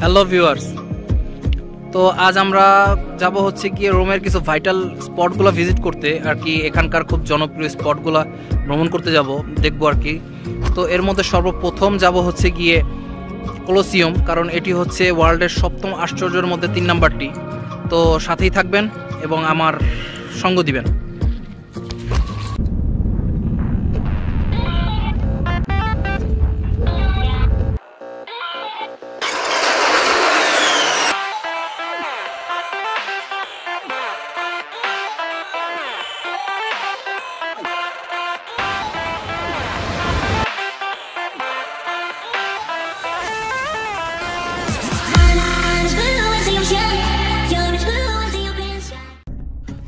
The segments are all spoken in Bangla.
হ্যালো ভিউয়ার্স, তো আজ আমরা যাব হচ্ছে গিয়ে রোমের কিছু ভাইটাল স্পটগুলো ভিজিট করতে আর কি। এখানকার খুব জনপ্রিয় স্পটগুলো ভ্রমণ করতে যাব, দেখবো আর কি। তো এর মধ্যে সর্বপ্রথম যাব হচ্ছে গিয়ে কলোসিয়াম, কারণ এটি হচ্ছে ওয়ার্ল্ডের 7ম আশ্চর্যের মধ্যে 3 নাম্বারটি। তো সাথেই থাকবেন এবং আমার সঙ্গ দিবেন।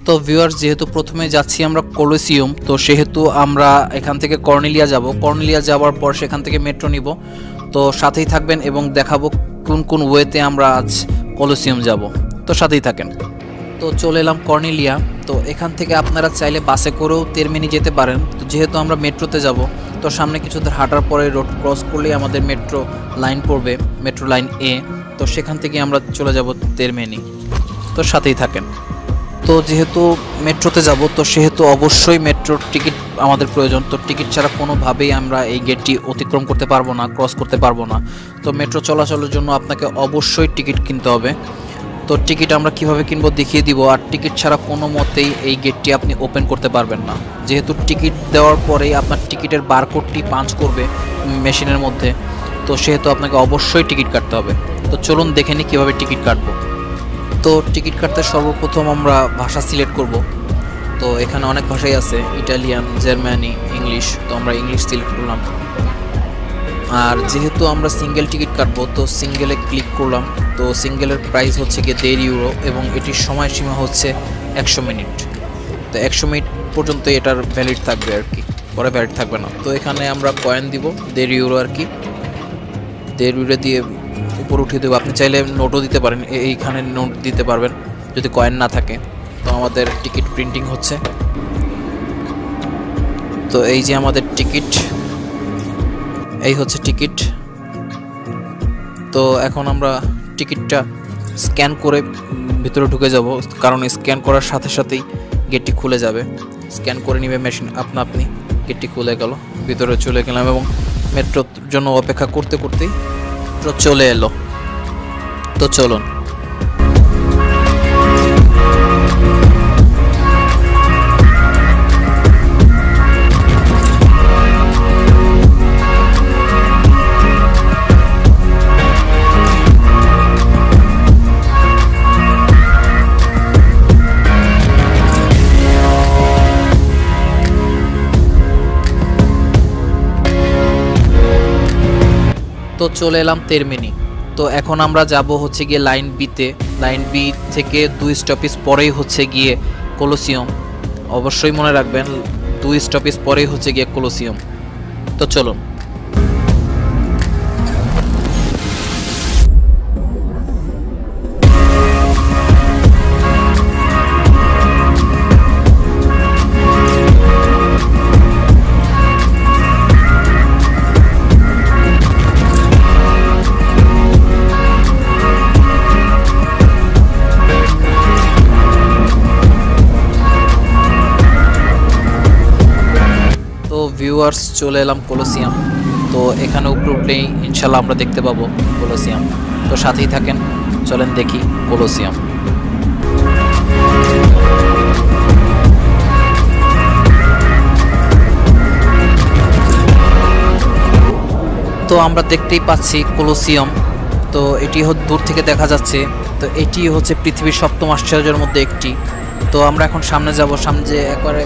তো ভিউয়ার্স, যেহেতু প্রথমে যাচ্ছি আমরা কলোসিয়াম, তো সেহেতু আমরা এখান থেকে কর্নেলিয়া যাব। কর্নেলিয়া যাওয়ার পর সেখান থেকে মেট্রো নিব। তো সাথেই থাকবেন এবং দেখাবো কোন কোন ওয়েতে আমরা আজ কলোসিয়াম যাব। তো সাথেই থাকেন। তো চলে এলাম কর্নেলিয়া। তো এখান থেকে আপনারা চাইলে বাসে করেও তেরমিনি যেতে পারেন। তো যেহেতু আমরা মেট্রোতে যাব, তো সামনে কিছুদের হাঁটার পরে রোড ক্রস করলেই আমাদের মেট্রো লাইন পড়বে, মেট্রো লাইন এ। তো সেখান থেকে আমরা চলে যাব তেরমিনি। তো সাথেই থাকেন। তো যেহেতু মেট্রোতে যাব, তো সেহেতু অবশ্যই মেট্রোর টিকিট আমাদের প্রয়োজন। তো টিকিট ছাড়া কোনোভাবেই আমরা এই গেটটি অতিক্রম করতে পারবো না, ক্রস করতে পারবো না। তো মেট্রো চলাচলের জন্য আপনাকে অবশ্যই টিকিট কিনতে হবে। তো টিকিট আমরা কিভাবে কিনবো দেখিয়ে দিব। আর টিকিট ছাড়া কোনো মতেই এই গেটটি আপনি ওপেন করতে পারবেন না, যেহেতু টিকিট দেওয়ার পরেই আপনার টিকিটের বারকোডটি পাঞ্চ করবে মেশিনের মধ্যে। তো সেহেতু আপনাকে অবশ্যই টিকিট কাটতে হবে। তো চলুন দেখে নিই কীভাবে টিকিট কাটবো। তো টিকিট কাটতে সর্বপ্রথম আমরা ভাষা সিলেক্ট করব। তো এখানে অনেক ভাষাই আছে, ইটালিয়ান, জার্মানি, ইংলিশ। তো আমরা ইংলিশ সিলেক্ট করলাম। আর যেহেতু আমরা সিঙ্গেল টিকিট কাটবো, তো সিঙ্গেলে ক্লিক করলাম। তো সিঙ্গেলের প্রাইস হচ্ছে গিয়ে €1.5 এবং এটির সময়সীমা হচ্ছে 100 মিনিট। তো 100 মিনিট পর্যন্ত এটার ভ্যালিড থাকবে আর কি, পরে ভ্যালিড থাকবে না। তো এখানে আমরা কয়েন দিব €1.5 আর কি। €1.5 দিয়ে উপর উঠিয়ে দেবো। আপনি চাইলে নোটও দিতে পারেন, এইখানে নোট দিতে পারবেন যদি কয়েন না থাকে। তো আমাদের টিকিট প্রিন্টিং হচ্ছে। তো এই যে আমাদের টিকিট, এই হচ্ছে টিকিট। তো এখন আমরা টিকিটটা স্ক্যান করে ভিতরে ঢুকে যাব, কারণ স্ক্যান করার সাথে সাথেই গেটটি খুলে যাবে। স্ক্যান করে নিবে মেশিন, আপনি গেটটি খুলে গেল, ভিতরে চলে গেলাম এবং মেট্রোর জন্য অপেক্ষা করতে করতেই মেট্রো চলে এলো। তো চলুন। তো চলে এলাম তেরমিনি। তো এখন আমরা যাব হচ্ছে গিয়ে লাইন বিতে। লাইন বি থেকে 2 স্টপেজ পরেই হচ্ছে গিয়ে কলোসিয়াম। অবশ্যই মনে রাখবেন 2 স্টপেজ পরেই হচ্ছে গিয়ে কলোসিয়াম। তো চলুন। ভিউয়ার্স, চলে এলাম কলোসিয়াম। তো এখানে উপরে উঠলেই ইনশাল্লাহ আমরা দেখতে পাবো কলোসিয়াম। তো সাথেই থাকেন, চলেন দেখি কলোসিয়াম। তো আমরা দেখতেই পাচ্ছি কলোসিয়াম। তো এটি দূর থেকে দেখা যাচ্ছে। তো এটি হচ্ছে পৃথিবীর 7ম আশ্চর্যের মধ্যে একটি। তো আমরা এখন সামনে যাব, সামনে একবারে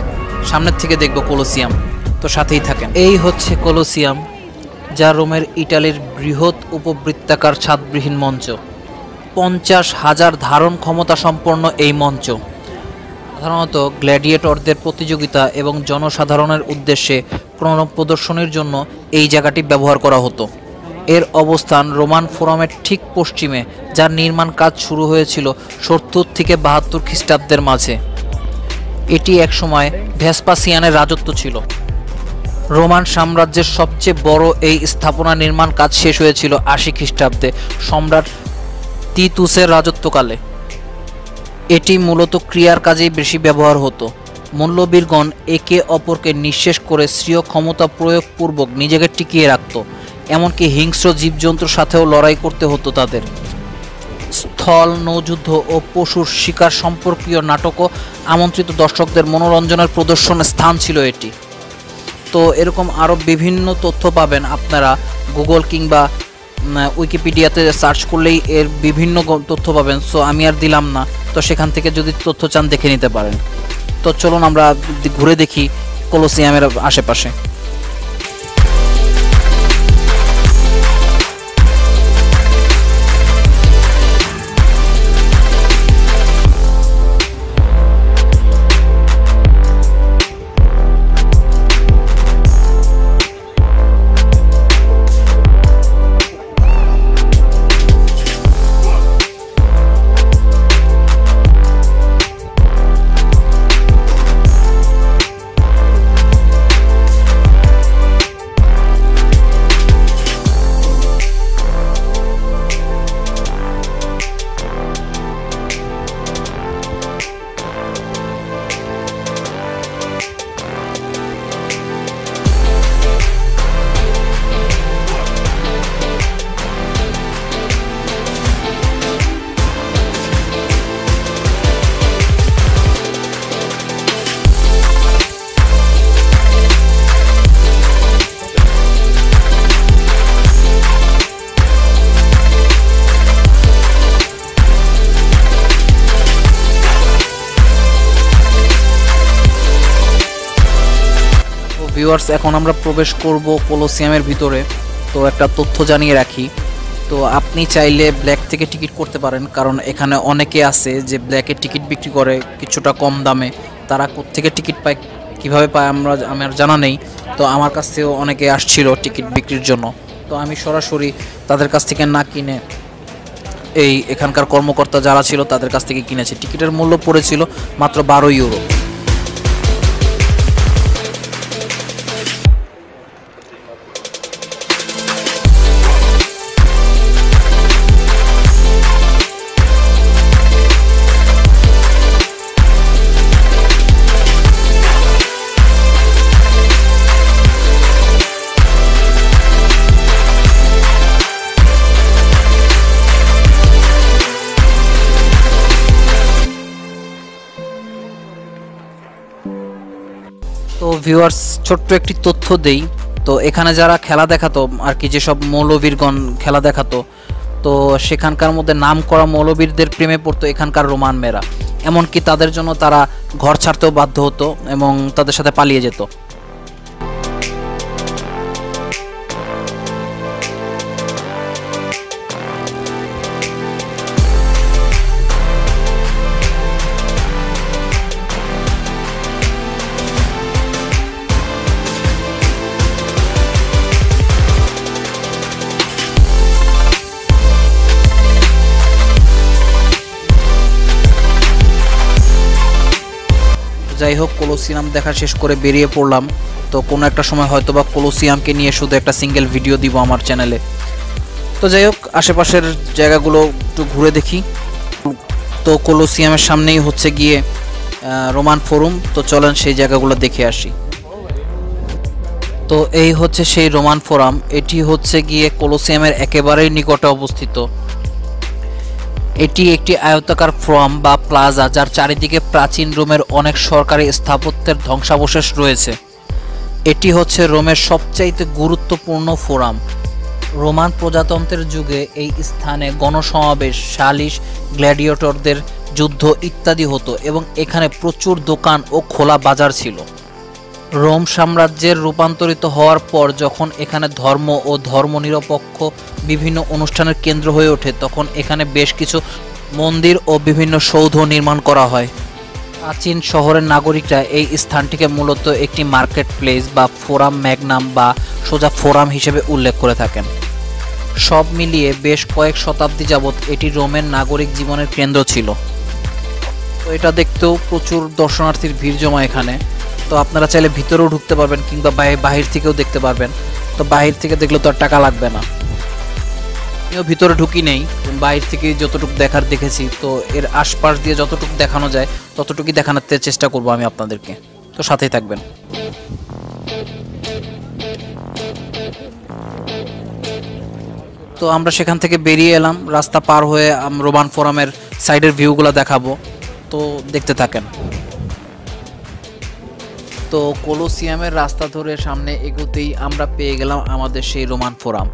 সামনের থেকে দেখব কলোসিয়াম। তো সাথেই থাকেন। এই হচ্ছে কলোসিয়াম, যা রোমের ইটালির বৃহৎ উপবৃত্তাকার ছাদবিহীন মঞ্চ। 50,000 ধারণ ক্ষমতা সম্পন্ন এই মঞ্চ সাধারণত গ্ল্যাডিয়েটরদের প্রতিযোগিতা এবং জনসাধারণের উদ্দেশ্যে প্রদর্শনীর জন্য এই জায়গাটি ব্যবহার করা হতো। এর অবস্থান রোমান ফোরামের ঠিক পশ্চিমে, যার নির্মাণ কাজ শুরু হয়েছিল 70 থেকে 72 খ্রিস্টাব্দের মাঝে। এটি একসময় ভেসপাসিয়ানের রাজত্ব ছিল। রোমান সাম্রাজ্যের সবচেয়ে বড় এই স্থাপনা নির্মাণ কাজ শেষ হয়েছিল 80 খ্রিস্টাব্দে সম্রাট তিতুসের রাজত্বকালে। এটি মূলত ক্রিয়ার কাজেই বেশি ব্যবহার হতো। মল্লবীরগণ একে অপরকে নিঃশেষ করে স্বীয় ক্ষমতা প্রয়োগপূর্বক নিজেকে টিকিয়ে রাখত। এমনকি হিংস্র জীবজন্তুর সাথেও লড়াই করতে হতো তাদের। স্থল, নৌযুদ্ধ ও পশুর শিকার সম্পর্কীয় নাটকও আমন্ত্রিত দর্শকদের মনোরঞ্জনের প্রদর্শন স্থান ছিল এটি। তো এরকম আরও বিভিন্ন তথ্য পাবেন আপনারা গুগল কিংবা উইকিপিডিয়াতে সার্চ করলেই এর বিভিন্ন তথ্য পাবেন। সো আমি আর দিলাম না, তো সেখান থেকে যদি তথ্য চান দেখে নিতে পারেন। তো চলুন আমরা ঘুরে দেখি কলোসিয়ামের আশেপাশে। ভিউয়ার্স, এখন আমরা প্রবেশ করব কলোসিয়ামের ভিতরে। তো একটা তথ্য জানিয়ে রাখি, তো আপনি চাইলে ব্ল্যাক থেকে টিকিট করতে পারেন, কারণ এখানে অনেকে আছে যে ব্ল্যাকে টিকিট বিক্রি করে কিছুটা কম দামে। তারা কোত্থেকে টিকিট পায়, কিভাবে পায় আমার জানা নেই। তো আমার কাছ থেকেও অনেকে আসছিল টিকিট বিক্রির জন্য, তো আমি সরাসরি তাদের কাছ থেকে না কিনে এখানকার কর্মকর্তা যারা ছিল তাদের কাছ থেকে কিনেছি। টিকিটের মূল্য পড়েছিল মাত্র 12 ইউরো। তো ভিউয়ার্স, ছোট্ট একটি তথ্য দেই। তো এখানে যারা খেলা দেখাতো আর কি, যেসব মৌলবীরগণ খেলা দেখাতো, তো সেখানকার মধ্যে নাম করা মৌলবীরদের প্রেমে পড়তো এখানকার রোমান মেয়েরা। এমনকি তাদের জন্য তারা ঘর ছাড়তেও বাধ্য হতো এবং তাদের সাথে পালিয়ে যেত। যাই হোক, কলোসিয়াম দেখা শেষ করে বেরিয়ে পড়লাম। তো কোনো একটা সময় হয়তো বা কলোসিয়ামকে নিয়ে শুধু একটা সিঙ্গেল ভিডিও দিব আমার চ্যানেলে। তো যাই হোক, আশেপাশের জায়গাগুলো একটু ঘুরে দেখি। তো কলোসিয়ামের সামনেই হচ্ছে গিয়ে রোমান ফোরাম। তো চলেন সেই জায়গাগুলো দেখে আসি। তো এই হচ্ছে সেই রোমান ফোরাম। এটি হচ্ছে গিয়ে কলোসিয়ামের একেবারেই নিকটে অবস্থিত। এটি একটি আয়তাকার ফোরাম বা প্লাজা, যার চারিদিকে প্রাচীন রোমের অনেক সরকারি স্থাপত্যের ধ্বংসাবশেষ রয়েছে। এটি হচ্ছে রোমের সবচাইতে গুরুত্বপূর্ণ ফোরাম। রোমান প্রজাতন্ত্রের যুগে এই স্থানে গণসমাবেশ, সালিশ, গ্ল্যাডিয়েটরদের যুদ্ধ ইত্যাদি হতো এবং এখানে প্রচুর দোকান ও খোলা বাজার ছিল। রোম সাম্রাজ্যের রূপান্তরিত হওয়ার পর যখন এখানে ধর্ম ও ধর্মনিরপেক্ষ বিভিন্ন অনুষ্ঠানের কেন্দ্র হয়ে ওঠে, তখন এখানে বেশ কিছু মন্দির ও বিভিন্ন সৌধ নির্মাণ করা হয়। প্রাচীন শহরের নাগরিকরা এই স্থানটিকে মূলত একটি মার্কেট প্লেস বা ফোরাম ম্যাগনাম বা সোজা ফোরাম হিসেবে উল্লেখ করে থাকেন। সব মিলিয়ে বেশ কয়েক শতাব্দী যাবৎ এটি রোমের নাগরিক জীবনের কেন্দ্র ছিল। তো এটা দেখতেও প্রচুর দর্শনার্থীর ভিড় জমা এখানে। তো আপনারা চাইলে ভিতরেও ঢুকতে পারবেন কিংবা বাহির থেকেও দেখতে পারবেন। তো বাহির থেকে দেখলে তো আর টাকা লাগবে না। ভিতরে ঢুকি নেই, বাইরে থেকে যতটুকু দেখার দেখেছি, তো এর আশপাশ দিয়ে যতটুকু দেখানো যায় ততটুকুই দেখানোর চেষ্টা করব আমি আপনাদেরকে, তো সাথেই থাকবেন। তো আমরা সেখান থেকে বেরিয়ে এলাম, রাস্তা পার হয়ে রোমান ফোরামের সাইডের ভিউগুলো দেখাবো, তো দেখতে থাকেন। তো কলোসিয়ামের রাস্তা ধরে সামনে এগোতেই আমরা পেয়ে গেলাম আমাদের সেই রোমান ফোরাম।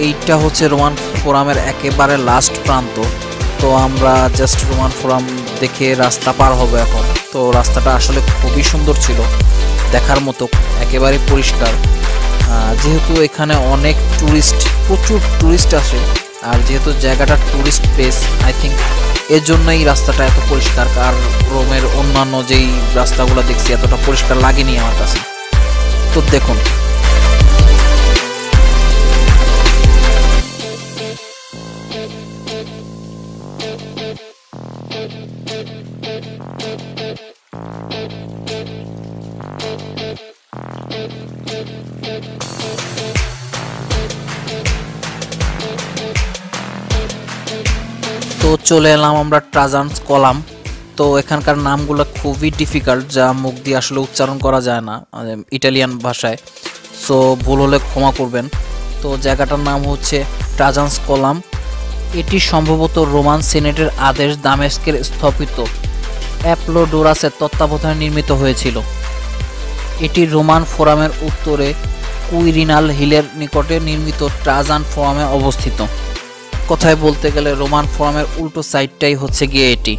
এইটা হচ্ছে রোমান ফোরামের একেবারে লাস্ট প্রান্ত। তো আমরা জাস্ট রোমান ফোরাম দেখে রাস্তা পার হবো এখন। তো রাস্তাটা আসলে খুবই সুন্দর ছিল, দেখার মতো, একেবারে পরিষ্কার। যেহেতু এখানে অনেক প্রচুর ট্যুরিস্ট আসে, আর যেহেতু জায়গাটা ট্যুরিস্ট প্লেস, আই থিঙ্ক এর জন্যই রাস্তাটা এত পরিষ্কার। আর রোমের অন্যান্য যেই রাস্তাগুলো দেখছি এতটা পরিষ্কার লাগেনি আমার কাছে। তো দেখুন, তো চলে এলাম আমরা ট্রাজানস কলাম। তো এখানকার নামগুলো খুবই ডিফিকাল্ট, যা মুখ দিয়ে আসলে উচ্চারণ করা যায় না ইটালিয়ান ভাষায়, সো ভুল হলে ক্ষমা করবেন। তো জায়গাটার নাম হচ্ছে ট্রাজানস কলাম। এটি সম্ভবত রোমান সিনেটের আদেশ দামেস্কের স্থপিত অ্যাপলোডোরাসের তত্ত্বাবধানে নির্মিত হয়েছিল। এটি রোমান ফোরামের উত্তরে কুইরিনাল হিলের নিকটে নির্মিত ট্রাজান ফোরামে অবস্থিত। কথায় বলতে গেলে রোমান ফোরামের উল্টো সাইডটাই হচ্ছে গিয়ে এটি।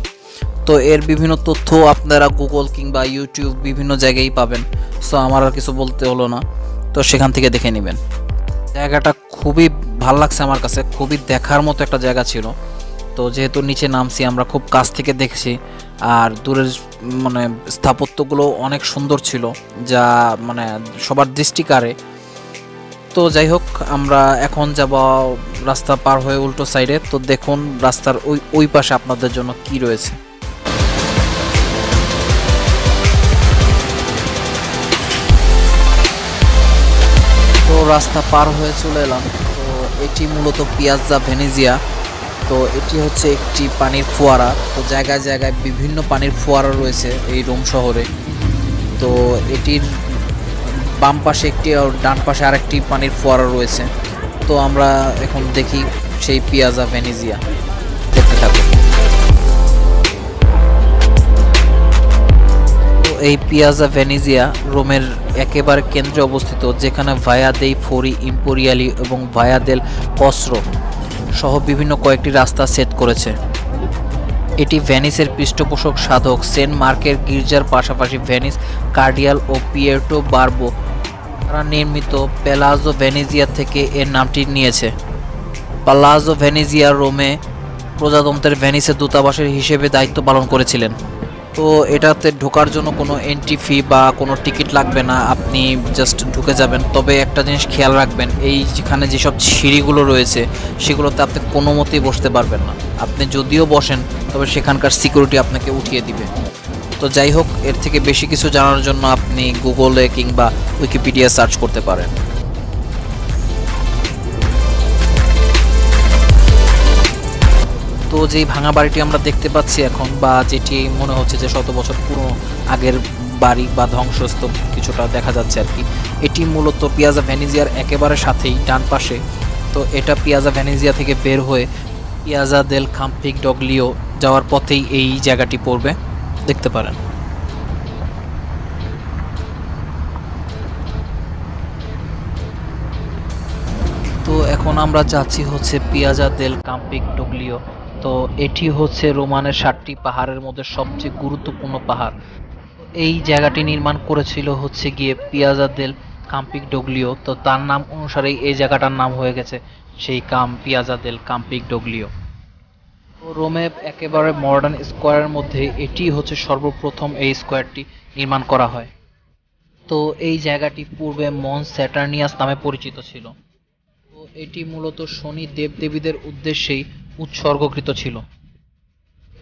তো এর বিভিন্ন তথ্য আপনারা গুগল কিংবা ইউটিউব বিভিন্ন জায়গায় পাবেন, সো আমার আর কিছু বলতে হলো না, তো সেখান থেকে দেখে নেবেন। জায়গাটা খুবই ভালো লাগছে আমার কাছে, খুবই দেখার মতো একটা জায়গা ছিল। তো যেহেতু নিচে নামছি, আমরা খুব কাছ থেকে দেখছি, আর দূরের মানে স্থাপত্যগুলো অনেক সুন্দর ছিল, যা মানে সবার দৃষ্টি কাড়ে। তো যাই হোক, আমরা এখন যাব রাস্তা পার হয়ে উল্টো সাইডে। তো দেখুন রাস্তার ওই পাশে আপনাদের জন্য কি রয়েছে। তো রাস্তা পার হয়ে চলে এলাম। তো এটি মূলত পিয়াজ্জা ভেনেজিয়া। তো এটি হচ্ছে একটি পানির ফোয়ারা। তো জায়গায় জায়গায় বিভিন্ন পানির ফোয়ারা রয়েছে এই রোম শহরে। তো এটির বাম পাশে একটি আর ডান পাশে আরেকটি পানির ফোয়ারা রয়েছে। তো আমরা এখন দেখি সেই পিয়াজ্জা ভেনেজিয়া, দেখতে থাকবো। তো এই পিয়াজ্জা ভেনেজিয়া রোমের একেবারে কেন্দ্রে অবস্থিত, যেখানে ভায়া দেই ফোরি ইম্পোরিয়ালি এবং ভায়া দেল কসরো সহ বিভিন্ন কয়েকটি রাস্তা সেট করেছে। এটি ভেনিসের পৃষ্ঠপোষক সাধক সেন্ট মার্কের গির্জার পাশাপাশি ভেনিস কার্ডিয়াল ও পিয়ের্টো বারবো দ্বারা নির্মিত প্যালাজো ভেনেজিয়া থেকে এর নামটি নিয়েছে। প্যালাজো ভেনেজিয়া রোমে প্রজাতন্ত্রের ভেনিসের দূতাবাসের হিসেবে দায়িত্ব পালন করেছিলেন। তো এটাতে ঢোকার জন্য কোনো এন্ট্রি ফি বা কোনো টিকিট লাগবে না, আপনি জাস্ট ঢুকে যাবেন। তবে একটা জিনিস খেয়াল রাখবেন, এই যেখানে যেসব সিঁড়িগুলো রয়েছে সেগুলোতে আপনি কোনো মতেই বসতে পারবেন না। আপনি যদিও বসেন তবে সেখানকার সিকিউরিটি আপনাকে উঠিয়ে দিবে। তো যাই হোক, এর থেকে বেশি কিছু জানার জন্য আপনি গুগলে কিংবা উইকিপিডিয়া সার্চ করতে পারেন। তো যেই ভাঙা বাড়িটি আমরা দেখতে পাচ্ছি এখন, বা যেটি মনে হচ্ছে যে শত বছর পুরনো আগের বাড়ি বা ধ্বংসস্তূপ কিছুটা দেখা যাচ্ছে আর কি, এটি মূলত পিয়াজা ভেনিজিয়ার একেবারে সাথেই ডান পাশে। তো এটা পিয়াজা ভেনিজিয়া থেকে বের হয়ে পিয়াজা দেল কাম্পিগডোগ্লিও যাওয়ার পথেই এই জায়গাটি পড়বে, দেখতে পারেন। তো এখন আমরা যাচ্ছি হচ্ছে পিয়াজা দেল কাম্পিগডোগ্লিও। তো এটি হচ্ছে রোমানের 7টি পাহাড়ের মধ্যে সবচেয়ে গুরুত্বপূর্ণ পাহাড়। এই জায়গাটি নির্মাণ করেছিল হচ্ছে গিয়ে পিয়াজা দেল কাম্পিগডোগ্লিও। তো তার নাম অনুসারেই এই জায়গাটার নাম হয়ে গেছে সেই পিয়াজা দেল কাম্পিগডোগ্লিও। তো রোমে একেবারে মডার্ন স্কোয়ারের মধ্যে এটি হচ্ছে সর্বপ্রথম এই স্কোয়ারটি নির্মাণ করা হয়। তো এই জায়গাটি পূর্বে মন্স স্যাটার্নিয়াস নামে পরিচিত ছিল। তো এটি মূলত শনি দেবদেবীদের উদ্দেশ্যেই উৎসর্গকৃত ছিল।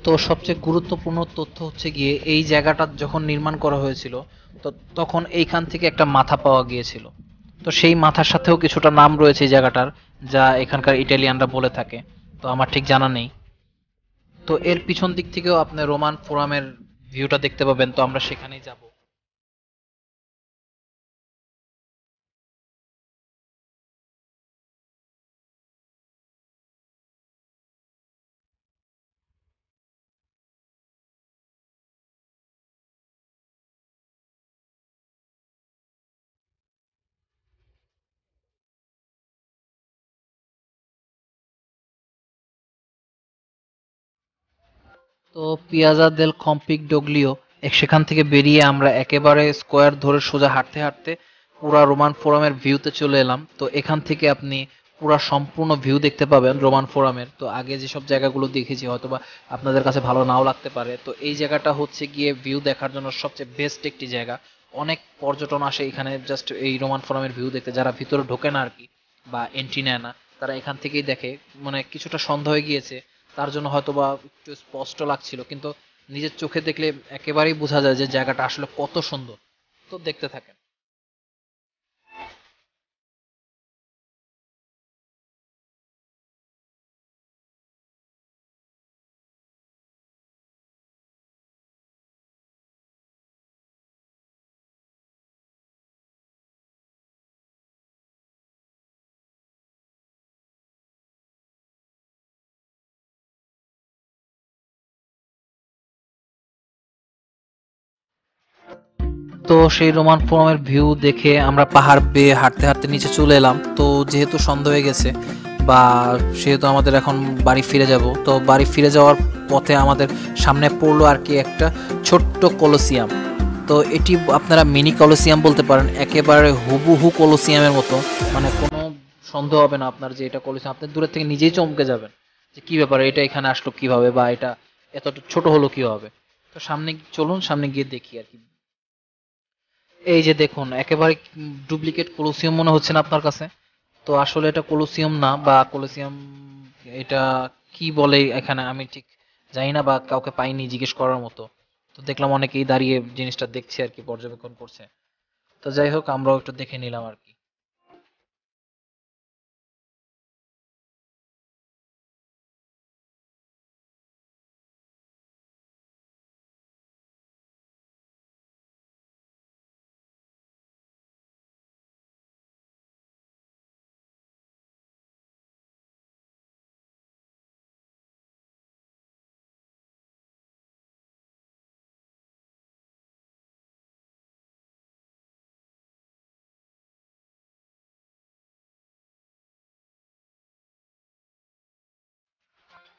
তো সবচেয়ে গুরুত্বপূর্ণ তথ্য হচ্ছে গিয়ে এই জায়গাটা যখন নির্মাণ করা হয়েছিল, তো তখন এইখান থেকে একটা মাথা পাওয়া গিয়েছিল। তো সেই মাথার সাথেও কিছুটা নাম রয়েছে এই জায়গাটার, যা এখানকার ইটালিয়ানরা বলে থাকে। তো আমার ঠিক জানা নেই। তো এর পিছন দিক থেকেও আপনি রোমান ফোরামের ভিউটা দেখতে পাবেন, তো আমরা সেখানেই যাব। তো পিয়াজা দেল কম্পিগডোগ্লিও সেখান থেকে বেরিয়ে আমরা একেবারে স্কোয়ার ধরে সোজা হাঁটতে হাঁটতে পুরা রোমান ফোরামের ভিউতে চলে এলাম। তো এখান থেকে আপনি পুরা সম্পূর্ণ ভিউ দেখতে পাবেন রোমান ফোরামের। তো আগে যেসব জায়গাগুলো দেখেছি হয়তোবা আপনাদের কাছে ভালো নাও লাগতে পারে, তো এই জায়গাটা হচ্ছে গিয়ে ভিউ দেখার জন্য সবচেয়ে বেস্ট একটি জায়গা। অনেক পর্যটন আসে এখানে জাস্ট এই রোমান ফোরামের ভিউ দেখতে, যারা ভিতরে ঢোকে না আর কি বা এন্ট্রি নেয় না, তারা এখান থেকেই দেখে। মানে কিছুটা সন্দেহ হয়ে গিয়েছে, তার জন্য হয়তোবা একটু স্পষ্ট লাগছিল, কিন্তু নিজের চোখে দেখলে একেবারেই বোঝা যায় যে জায়গাটা আসলে কত সুন্দর। তো দেখতে থাকেন। তো সেই রোমান ফোরামের ভিউ দেখে আমরা পাহাড় বেয়ে হাঁটতে হাঁটতে নিচে চলে এলাম। তো যেহেতু সন্ধ্যা হয়ে গেছে বা সেহেতু আমাদের এখন বাড়ি ফিরে যাব, তো বাড়ি ফিরে যাওয়ার পথে আমাদের সামনে পড়লো আর কি একটা ছোট্ট কলোসিয়াম। তো এটি আপনারা মিনি কলোসিয়াম বলতে পারেন, একেবারে হুবহু কলোসিয়ামের মতো। মানে কোনো সন্দেহ হবে না আপনার যে এটা কলোসিয়াম, আপনি দূরের থেকে নিজেই চমকে যাবেন যে কি ব্যাপার, এটা এখানে আসলো কিভাবে বা এটা এতটা ছোট হলো কিভাবে। তো সামনে চলুন, সামনে গিয়ে দেখি আর কি। এই যে দেখুন, একেবারে ডুপ্লিকেট কলোসিয়াম মনে হচ্ছে না আপনার কাছে? তো আসলে এটা কলোসিয়াম না, বা কলোসিয়াম এটা কি বলে এখানে আমি ঠিক জানি না, বা কাউকে পাইনি জিজ্ঞেস করার মতো। তো দেখলাম অনেকেই দাঁড়িয়ে জিনিসটা দেখছে আর কি, পর্যবেক্ষণ করছে। তো যাই হোক, আমরাও একটু দেখে নিলাম আর কি।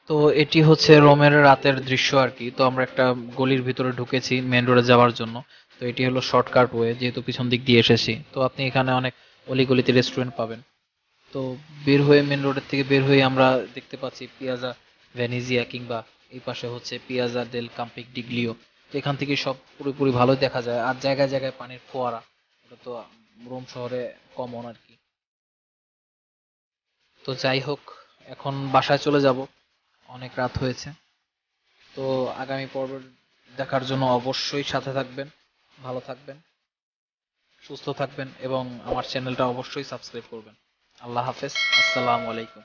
তো এটি হচ্ছে রোমের রাতের দৃশ্য আর কি। তো আমরা একটা গলির ভিতরে ঢুকেছি মেন রোডে যাওয়ার জন্য। তো এটি হলো শর্টকাট ওয়ে, যেহেতু পিছন দিক দিয়ে এসেছি। তো আপনি এখানে অনেক অলিগলিতে রেস্টুরেন্ট পাবেন। তো বের হয়ে মেন রোডের থেকে বের হয়ে আমরা দেখতে পাচ্ছি পিয়াজা ভেনিজিয়া, কিংবা এই পাশে হচ্ছে পিয়াজা দেল কাম্পিক ডিগ্লিও। তো এখান থেকে সব পুরোপুরি ভালোই দেখা যায়, আর জায়গায় জায়গায় পানির ফোয়ারা, এটা তো রোম শহরে কমন আর কি। তো যাই হোক, এখন বাসায় চলে যাব, অনেক রাত হয়েছে। তো আগামী পর্ব দেখার জন্য অবশ্যই সাথে থাকবেন, ভালো থাকবেন, সুস্থ থাকবেন এবং আমার চ্যানেলটা অবশ্যই সাবস্ক্রাইব করবেন। আল্লাহ হাফেজ, আসসালামু আলাইকুম।